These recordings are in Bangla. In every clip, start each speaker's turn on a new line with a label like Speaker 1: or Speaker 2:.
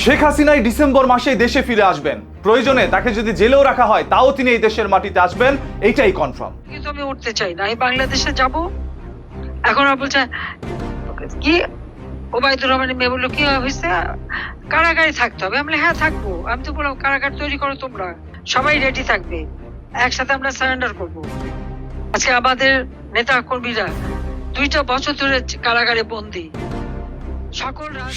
Speaker 1: শেখ হাসিনাই ডিসেম্বর মাসে দেশে ফিরে আসবেন, প্রয়োজনে তাকে যদি জেলেও রাখা হয় তাও তিনি এই দেশের মাটিতে আসবেন, এইটাই কনফার্ম।
Speaker 2: কিন্তু আমি উঠতে চাই না, আমি বাংলাদেশে যাব। এখন আর বলছে কি ওবায়দুর রহমানের মেয়ে বললো কি হয়েছে, কারাগারে থাকতে হবে। আমি হ্যাঁ থাকবো। আমি তো বললাম কারাগার তৈরি করো তোমরা, সবাই রেডি থাকবে, একসাথে আমরা সারেন্ডার করব। আজকে আমাদের নেতা কর্মীরা 2টা বছর ধরে কারাগারে বন্দী।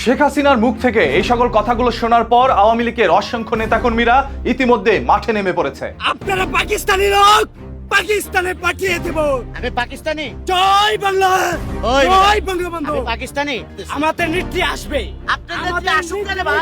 Speaker 1: শেখ হাসিনার মুখ থেকে এই সকল কথাগুলো শোনার পর আওয়ামী লীগের অসংখ্য নেতাকর্মীরা ইতিমধ্যে মাঠে নেমে পড়েছে।
Speaker 3: আপনারা পাকিস্তানি লোক, পাকিস্তানে পাঠিয়ে দেব।
Speaker 4: আমি পাকিস্তানি।
Speaker 3: জয় বাংলা,
Speaker 4: ওই
Speaker 3: জয় বঙ্গবন্ধু।
Speaker 4: আমি পাকিস্তানি।
Speaker 3: আমাদের নেত্রী আসবে,
Speaker 4: আপনাদের আসুক না ভাই।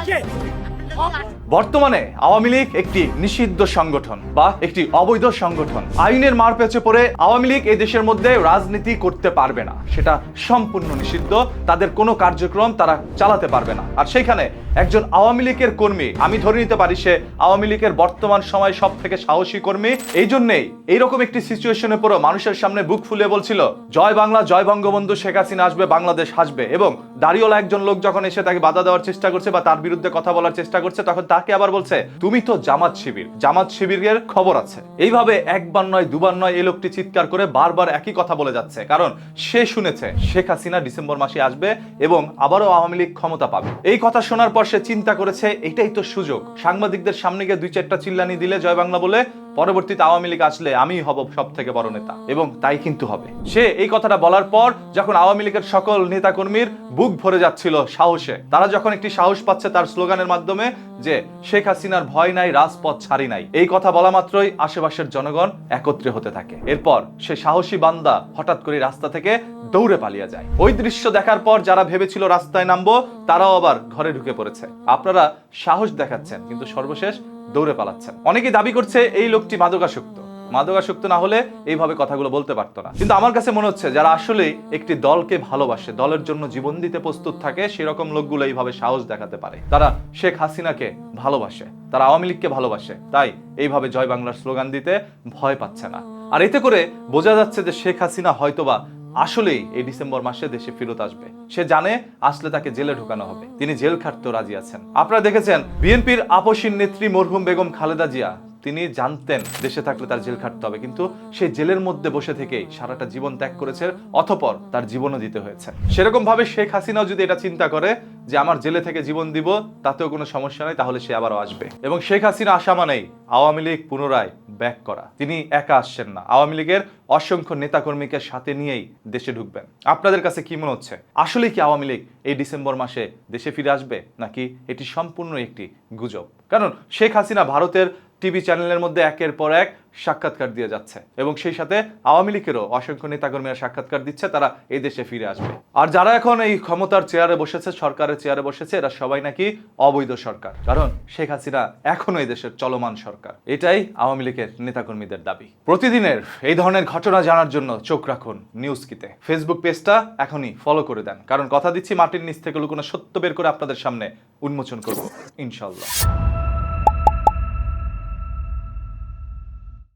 Speaker 1: বর্তমানে আওয়ামী লীগ একটি নিষিদ্ধ সংগঠন বা একটি অবৈধ সংগঠন। আইনের মারপ্যাঁচে পড়ে আওয়ামী লীগ এই দেশের মধ্যে রাজনীতি করতে পারবে না, সেটা সম্পূর্ণ নিষিদ্ধ। তাদের কোনো কার্যক্রম তারা চালাতে পারবে না। আর সেইখানে একজন আওয়ামী লীগের কর্মী, আমি ধরে নিতে পারি সে আওয়ামী লীগের বর্তমান সময় সব থেকে সাহসী কর্মী। এই জন্যেই এইরকম একটি সিচুয়েশনে পুরো মানুষের সামনে বুক ফুলিয়ে বলছিল জয় বাংলা, জয় বঙ্গবন্ধু, শেখ হাসিনা আসবে, বাংলাদেশ হাসবে। এবং দাড়িওয়ালা একজন লোক যখন এসে তাকে বাধা দেওয়ার চেষ্টা করছে বা তার বিরুদ্ধে কথা বলার চেষ্টা করছে, তখন তাকে আবার বলছে তুমি তো জামাত শিবির, জামাত শিবিরের খবর আছে। এইভাবে একবার নয় দুবার নয় এই লোকটি চিৎকার করে বারবার একই কথা বলে যাচ্ছে, কারণ সে শুনেছে শেখ হাসিনা ডিসেম্বর মাসে আসবে এবং আবারও আওয়ামী লীগ ক্ষমতা পাবে। এই কথা শোনার পর সে চিন্তা করেছে এটাই তো সুযোগ, সাংবাদিকদের সামনে গিয়ে 2-4টা চিল্লানি দিলে জয় বাংলা বলে, পরবর্তীতে আওয়ামী লীগ আসলে আমিই হব সব থেকে বড় নেতা। এবং তাই কিন্তু হবে। সে এই কথাটা বলার পর যখন আওয়ামী লীগের সকল নেতাকর্মীর বুক ভরে যাচ্ছিল সাহসে, তারা যখন একটি সাহস পাচ্ছে তার স্লোগানের মাধ্যমে যে শেখ হাসিনার ভয় নাই, রাজপথ ছাড়ি নাই, এই কথা বলা মাত্রই আশেপাশের জনগণ একত্রে হতে থাকে। এরপর সে সাহসী বান্দা হঠাৎ করে রাস্তা থেকে দৌড়ে পালিয়ে যায়। ওই দৃশ্য দেখার পর যারা ভেবেছিল রাস্তায় নামবো, তারাও আবার ঘরে ঢুকে পড়েছে। আপনারা সাহস দেখাচ্ছেন কিন্তু সর্বশেষ দৌড়ে পালাচ্ছেন। অনেকেই দাবি করছে এই লোকটি মাদকাসক্ত। মাদকাসক্ত না হলে এইভাবে কথাগুলো বলতে পারতো না। কিন্তু আমার কাছে মনে হচ্ছে যারা আসলে একটি দলকে ভালোবাসে, দলের জন্য জীবন দিতে প্রস্তুত থাকে, সেরকম লোকগুলো এইভাবে সাহস দেখাতে পারে। তারা শেখ হাসিনাকে ভালোবাসে, তারা আওয়ামী লীগকে ভালোবাসে, তাই এইভাবে জয় বাংলার স্লোগান দিতে ভয় পাচ্ছে না। আর এতে করে বোঝা যাচ্ছে যে শেখ হাসিনা হয়তোবা আসলেই এই ডিসেম্বর মাসে দেশে ফেরত আসবে। সে জানে আসলে তাকে জেলে ঢোকানো হবে, তিনি জেল খাটতেও রাজি আছেন। আপনারা দেখেছেন বিএনপির আপসীন নেত্রী মরহুম বেগম খালেদা জিয়া, তিনি জানতেন দেশে থাকলে তার জেল খাটতে হবে, কিন্তু সেই জেলের মধ্যে বসে থেকেই সারাটা জীবন ত্যাগ করেছে, অতঃপর তার জীবনও দিতে হয়েছে। সেরকম ভাবে শেখ হাসিনাও যদি এটা চিন্তা করে যে আমার জেলে থেকে জীবন দিব, তাতেও কোনো সমস্যা নেই, তাহলে সে আবারও আসবে। এবং শেখ হাসিনা আসা মানেই আওয়ামী লীগ পুনরায় ব্যাক করা। তিনি একা আসছেন না, আওয়ামী লীগের অসংখ্য নেতাকর্মীকে সাথে নিয়েই দেশে ঢুকবেন। আপনাদের কাছে কি মনে হচ্ছে, আসলে কি আওয়ামী লীগ এই ডিসেম্বর মাসে দেশে ফিরে আসবে, নাকি এটি সম্পূর্ণ একটি গুজব? কারণ শেখ হাসিনা ভারতের টিভি চ্যানেলের মধ্যে একের পর এক সাক্ষাৎকার দিয়ে যাচ্ছে এবং সেই সাথে আওয়ামী লীগেরও অসংখ্য নেতাকর্মীরা সাক্ষাৎকার দিচ্ছে তারা এই দেশে ফিরে আসবে। আর যারা এখন এই ক্ষমতার চেয়ারে বসেছে, সরকারের চেয়ারে বসেছে, এরা সবাই নাকি অবৈধ সরকার, কারণ শেখ হাসিনা এখনো এই দেশের চলমান সরকার। এটাই আওয়ামী লীগের নেতাকর্মীদের দাবি। প্রতিদিনের এই ধরনের ঘটনা জানার জন্য চোখ রাখুন নিউজ কিতে। ফেসবুক পেজটা এখনই ফলো করে দেন, কারণ কথা দিচ্ছি মাটির নিচ থেকে লুকোনো সত্য বের করে আপনাদের সামনে উন্মোচন করব ইনশাআল্লাহ।